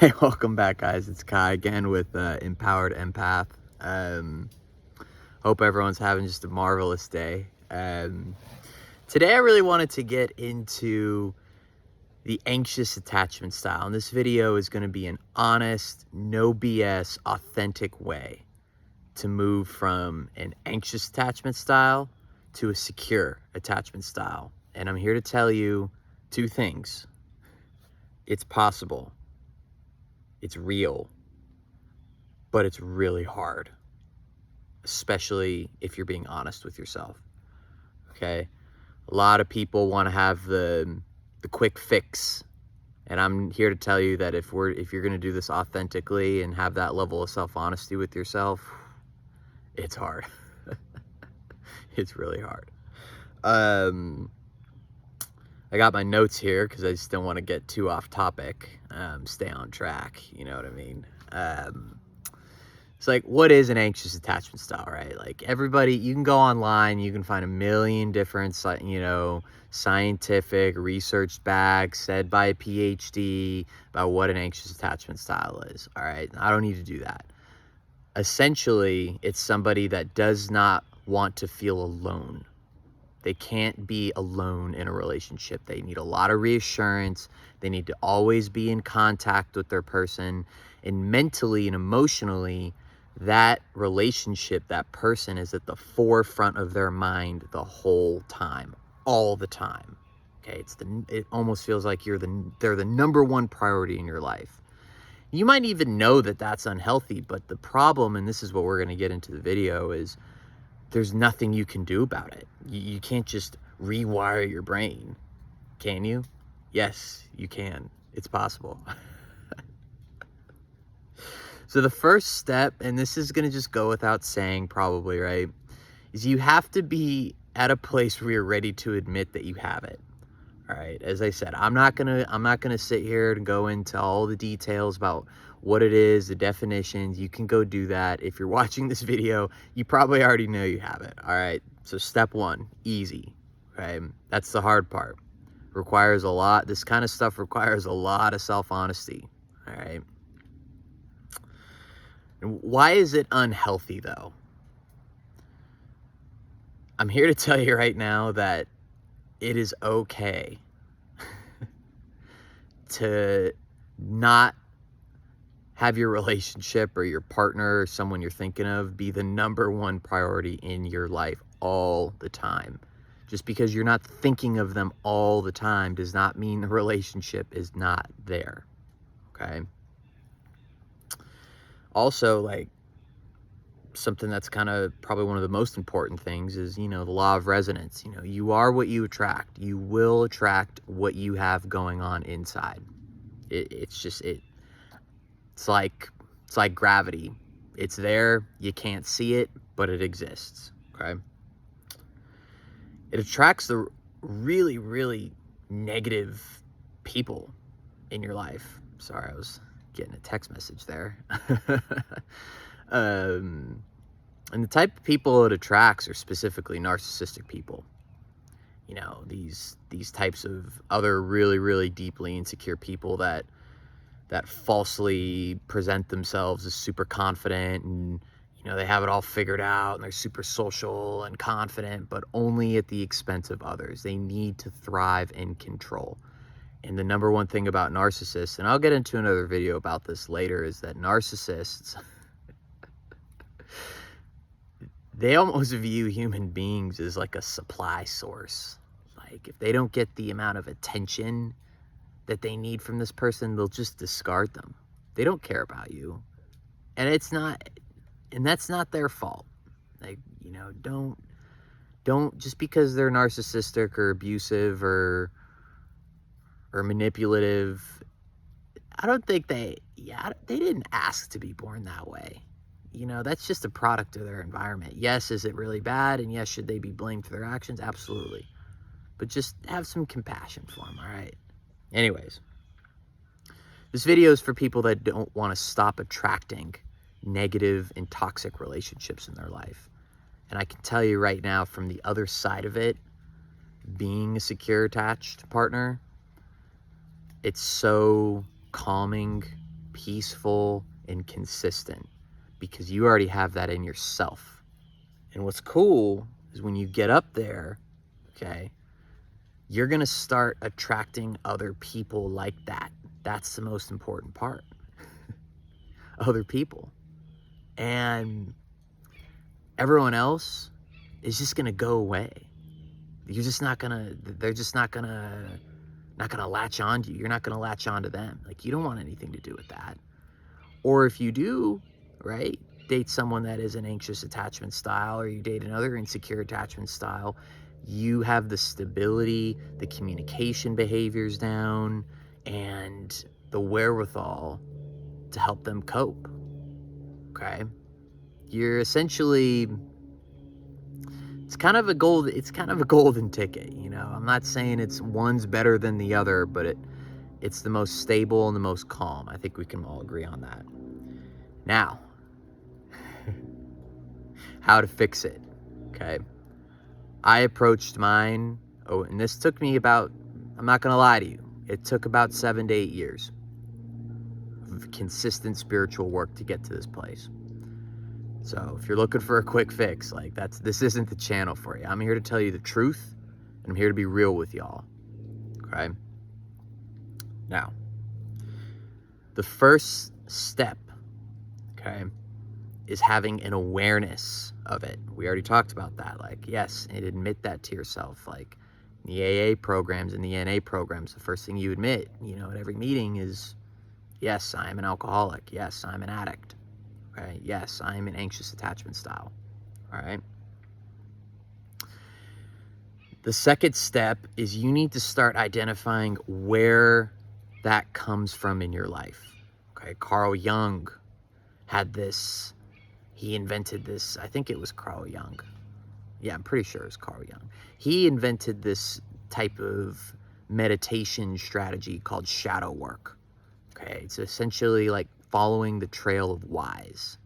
Hey, welcome back, guys. It's Kai again with Empowered Empath. Hope everyone's having just a marvelous day. Today I really wanted to get into the anxious attachment style. And this video is going to be an honest, no BS, authentic way to move from an anxious attachment style to a secure attachment style. And I'm here to tell you two things. It's possible. It's real, but it's really hard, especially if you're being honest with yourself. Okay? A lot of people want to have the quick fix, and I'm here to tell you that if you're going to do this authentically and have that level of self-honesty with yourself, it's hard. It's really hard. I got my notes here because I just don't want to get too off topic. Stay on track, you know what I mean? It's like, what is an anxious attachment style, right? Like, everybody, you can go online, you can find a million different, scientific research back said by a PhD about what an anxious attachment style is, all right? I don't need to do that. Essentially, it's somebody that does not want to feel alone. They can't be alone in a relationship. They need a lot of reassurance. They need to always be in contact with their person. And mentally and emotionally, that relationship, that person is at the forefront of their mind the whole time, all the time. Okay, it almost feels like they're the number one priority in your life. You might even know that that's unhealthy, but the problem, and this is what we're going to get into the video, is there's nothing you can do about it. You can't just rewire your brain, can you? Yes, you can. It's possible. So the first step, and this is going to just go without saying probably, right, is you have to be at a place where you're ready to admit that you have it. All right. As I said, I'm not gonna sit here and go into all the details about what it is, the definitions. You can go do that. If you're watching this video, you probably already know you have it. All right. So step one, easy. Okay. That's the hard part. Requires a lot. This kind of stuff requires a lot of self-honesty. All right. And why is it unhealthy though? I'm here to tell you right now that it is okay to not have your relationship or your partner or someone you're thinking of be the number one priority in your life all the time. Just because you're not thinking of them all the time does not mean the relationship is not there. Okay. Also, like, something that's kind of probably one of the most important things is, the law of resonance. You are what you attract. You will attract what you have going on inside. It's like gravity. It's there. You can't see it, but it exists. Okay. It attracts the really, really negative people in your life. Sorry, I was getting a text message there. And the type of people it attracts are specifically narcissistic people. These types of other really, really deeply insecure people that falsely present themselves as super confident and, they have it all figured out and they're super social and confident, but only at the expense of others. They need to thrive in control. And the number one thing about narcissists, and I'll get into another video about this later, is that narcissists, they almost view human beings as like a supply source. Like, if they don't get the amount of attention that they need from this person, they'll just discard them. They don't care about you. And that's not their fault. Like, don't just because they're narcissistic or abusive or manipulative. I don't think they didn't ask to be born that way. That's just a product of their environment. Yes, is it really bad? And yes, should they be blamed for their actions? Absolutely. But just have some compassion for them, all right? Anyways, this video is for people that don't want to stop attracting negative and toxic relationships in their life. And I can tell you right now, from the other side of it, being a secure attached partner, it's so calming peaceful, and consistent, because you already have that in yourself. And what's cool is when you get up there, okay, you're going to start attracting other people like that. That's the most important part. Other people. And everyone else is just going to go away. You're just not going to, they're just not going to latch on to you. You're not going to latch on to them. Like, you don't want anything to do with that. Or if you do, right, date someone that is an anxious attachment style, or you date another insecure attachment style, you have the stability, the communication behaviors down, and the wherewithal to help them cope. Okay? You're essentially, it's kind of a golden ticket, you know. I'm not saying it's one's better than the other, but it's the most stable and the most calm. I think we can all agree on that. Now, how to fix it, okay? I approached mine, and this took me about, I'm not gonna lie to you, it took about 7 to 8 years of consistent spiritual work to get to this place. So if you're looking for a quick fix, like, this isn't the channel for you. I'm here to tell you the truth, and I'm here to be real with y'all, okay? Now, the first step, okay, is having an awareness of it. We already talked about that. Like, yes, and admit that to yourself. Like, in the AA programs and the NA programs, the first thing you admit, you know, at every meeting is, yes, I'm an alcoholic. Yes, I'm an addict. Okay. Yes, I'm an anxious attachment style. All right. The second step is you need to start identifying where that comes from in your life. Okay. Carl Jung had this. He invented this, I think it was Carl Jung. Yeah, I'm pretty sure it was Carl Jung. He invented this type of meditation strategy called shadow work. Okay, it's essentially like following the trail of whys.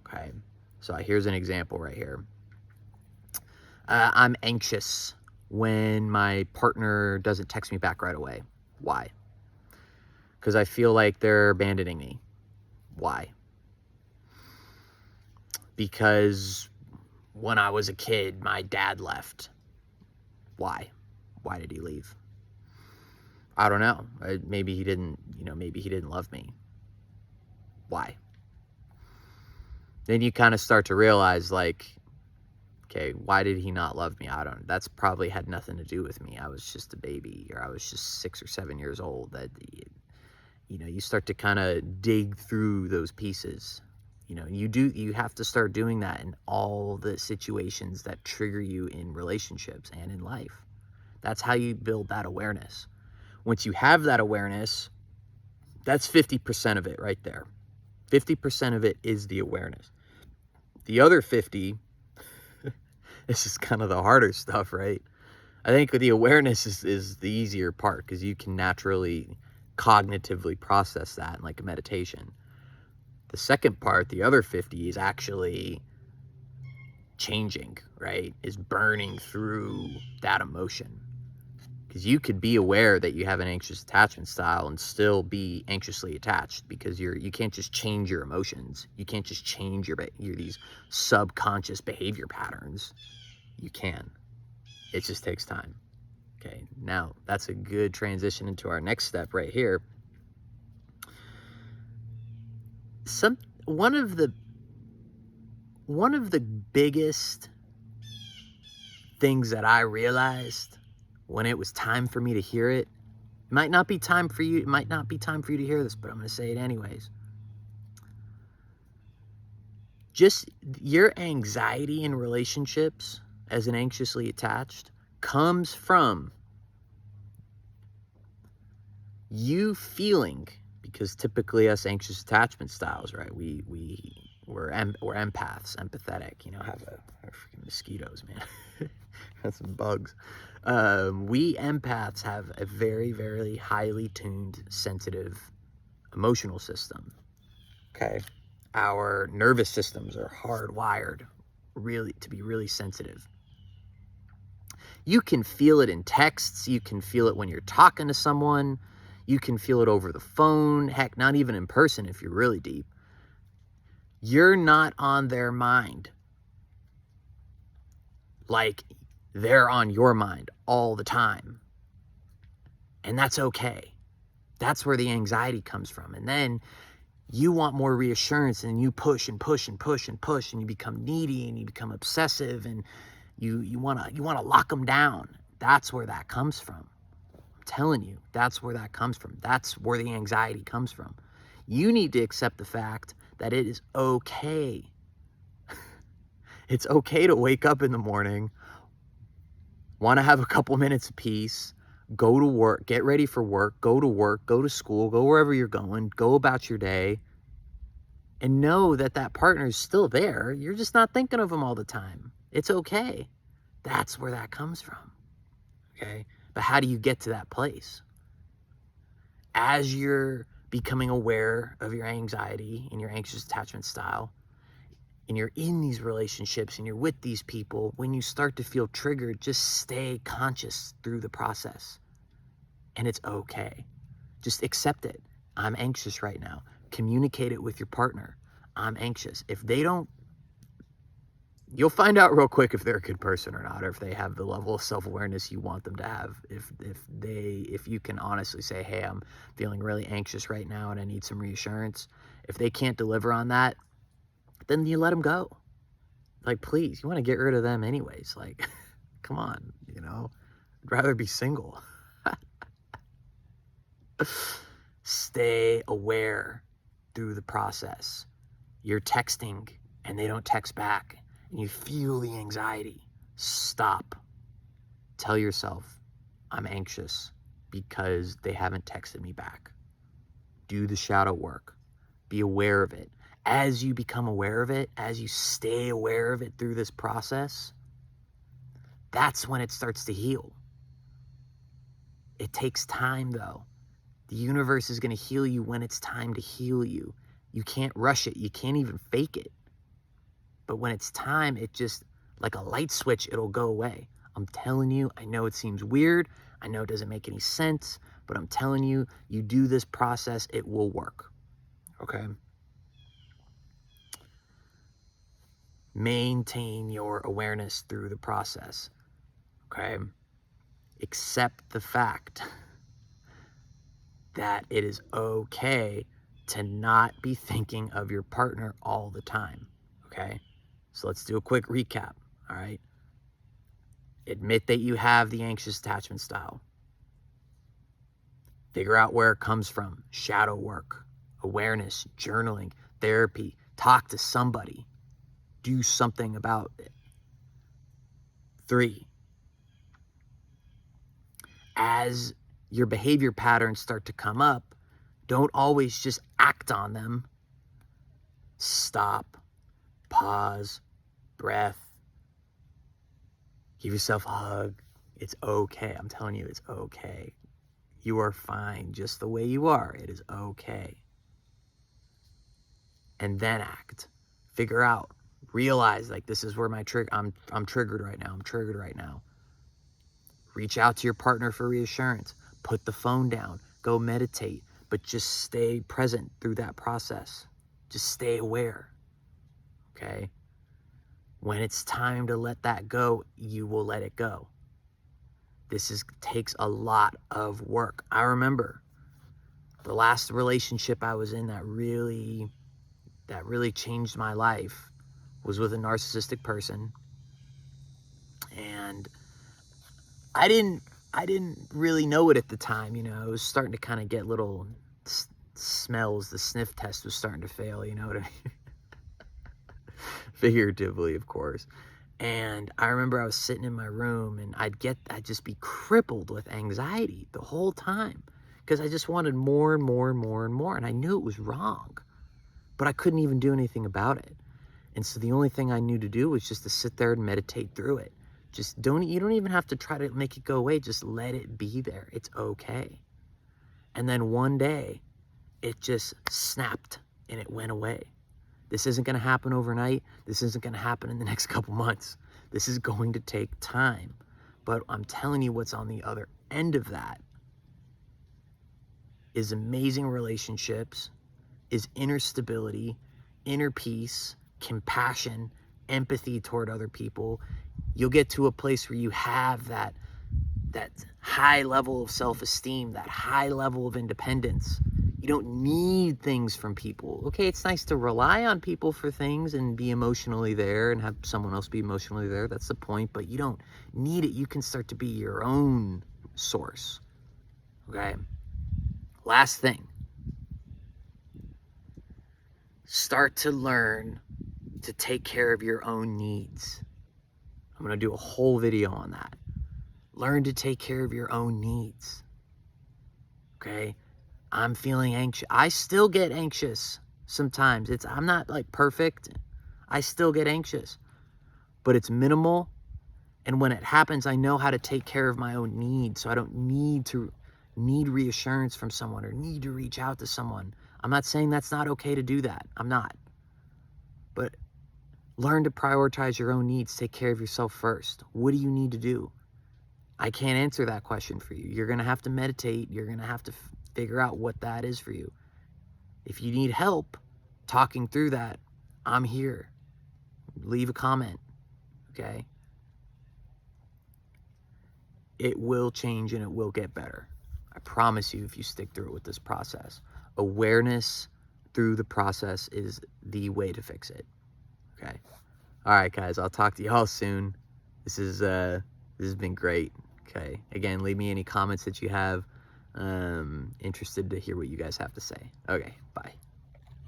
Okay, so here's an example right here. I'm anxious when my partner doesn't text me back right away. Why? Because I feel like they're abandoning me. Why? Because when I was a kid, my dad left. Why? Why did he leave? I don't know. Maybe he didn't, maybe he didn't love me. Why? Then you kind of start to realize, like, okay, why did he not love me? That's probably had nothing to do with me. I was just a baby, or I was just 6 or 7 years old. That, you start to kind of dig through those pieces. You have to start doing that in all the situations that trigger you in relationships and in life. That's how you build that awareness. Once you have that awareness, that's 50% of it right there. 50% of it is the awareness. The other 50, this is kind of the harder stuff, right? I think the awareness is the easier part, because you can naturally, cognitively process that in like a meditation. The second part, the other 50, is actually changing, right? Is burning through that emotion. Because you could be aware that you have an anxious attachment style and still be anxiously attached, because you can't just change your emotions. You can't just change your these subconscious behavior patterns. You can. It just takes time. Okay, now that's a good transition into our next step right here. One of the biggest things that I realized when it was time for me to hear it, it might not be time for you to hear this, but I'm going to say it anyways. Just your anxiety in relationships as an anxiously attached comes from you feeling, because typically us anxious attachment styles, right? We're empaths, empathetic, have freaking mosquitoes, man. That's some bugs. We empaths have a very, very highly tuned, sensitive emotional system. Okay. Our nervous systems are hardwired to be really sensitive. You can feel it in texts. You can feel it when you're talking to someone. You can feel it over the phone, heck, not even in person if you're really deep. You're not on their mind like they're on your mind all the time. And that's okay. That's where the anxiety comes from. And then you want more reassurance, and you push and push and push and push, and you become needy and you become obsessive, and you want to lock them down. That's where that comes from. I'm telling you, that's where that comes from. That's where the anxiety comes from. You need to accept the fact that it is okay. It's okay to wake up in the morning, want to have a couple minutes of peace, go to work, get ready for work, go to school, go wherever you're going, go about your day, and know that that partner is still there. You're just not thinking of them all the time. It's okay. That's where that comes from. Okay? But how do you get to that place? As you're becoming aware of your anxiety and your anxious attachment style, and you're in these relationships and you're with these people, when you start to feel triggered, just stay conscious through the process. And it's okay. Just accept it. I'm anxious right now. Communicate it with your partner. I'm anxious. If they don't, you'll find out real quick if they're a good person or not, or if they have the level of self-awareness you want them to have. If you can honestly say, hey, I'm feeling really anxious right now and I need some reassurance. If they can't deliver on that, then you let them go. Like, please, you want to get rid of them anyways. Like, come on, I'd rather be single. Stay aware through the process. You're texting and they don't text back and you feel the anxiety. Stop. Tell yourself, I'm anxious because they haven't texted me back. Do the shadow work. Be aware of it. As you become aware of it, as you stay aware of it through this process, that's when it starts to heal. It takes time, though. The universe is going to heal you when it's time to heal you. You can't rush it. You can't even fake it. But when it's time, it just, like a light switch, it'll go away. I'm telling you, I know it seems weird. I know it doesn't make any sense, but I'm telling you, you do this process, it will work. Okay? Maintain your awareness through the process. Okay? Accept the fact that it is okay to not be thinking of your partner all the time. Okay? So let's do a quick recap. All right? Admit that you have the anxious attachment style. Figure out where it comes from. Shadow work, awareness, journaling, therapy. Talk to somebody. Do something about it. 3, as your behavior patterns start to come up, don't always just act on them. Stop, pause, breath, give yourself a hug. It's okay. I'm telling you, it's okay. You are fine just the way you are. It is okay. And then act. Figure out. Realize, like, this is where my trigger. I'm triggered right now. I'm triggered right now. Reach out to your partner for reassurance. Put the phone down. Go meditate. But just stay present through that process. Just stay aware. Okay? When it's time to let that go, you will let it go. This takes a lot of work. I remember the last relationship I was in that really changed my life was with a narcissistic person. And I didn't really know it at the time. I was starting to kind of get little smells. The sniff test was starting to fail, you know what I mean? Figuratively, of course. And I remember I was sitting in my room and I'd just be crippled with anxiety the whole time because I just wanted more and more and more and more. And I knew it was wrong, but I couldn't even do anything about it. And so the only thing I knew to do was just to sit there and meditate through it. You don't even have to try to make it go away. Just let it be there. It's okay. And then one day it just snapped and it went away. This isn't going to happen overnight. This isn't going to happen in the next couple months. This is going to take time. But I'm telling you what's on the other end of that is amazing relationships, is inner stability, inner peace, compassion, empathy toward other people. You'll get to a place where you have that high level of self-esteem, that high level of independence. You don't need things from people. Okay, it's nice to rely on people for things and be emotionally there and have someone else be emotionally there. That's the point, but you don't need it. You can start to be your own source. Okay? Last thing. Start to learn to take care of your own needs. I'm going to do a whole video on that. Learn to take care of your own needs. Okay? I'm feeling anxious. I still get anxious sometimes. I'm not like perfect. I still get anxious, but it's minimal. And when it happens, I know how to take care of my own needs. So I don't need reassurance from someone or need to reach out to someone. I'm not saying that's not okay to do that. I'm not. But learn to prioritize your own needs. Take care of yourself first. What do you need to do? I can't answer that question for you. You're going to have to meditate. You're going to have to figure out what that is for you. If you need help talking through that, I'm here. Leave a comment, okay? It will change and it will get better. I promise you if you stick through it with this process. Awareness through the process is the way to fix it, okay? All right, guys, I'll talk to y'all soon. This has been great, okay? Again, leave me any comments that you have. Interested to hear what you guys have to say. Okay, bye.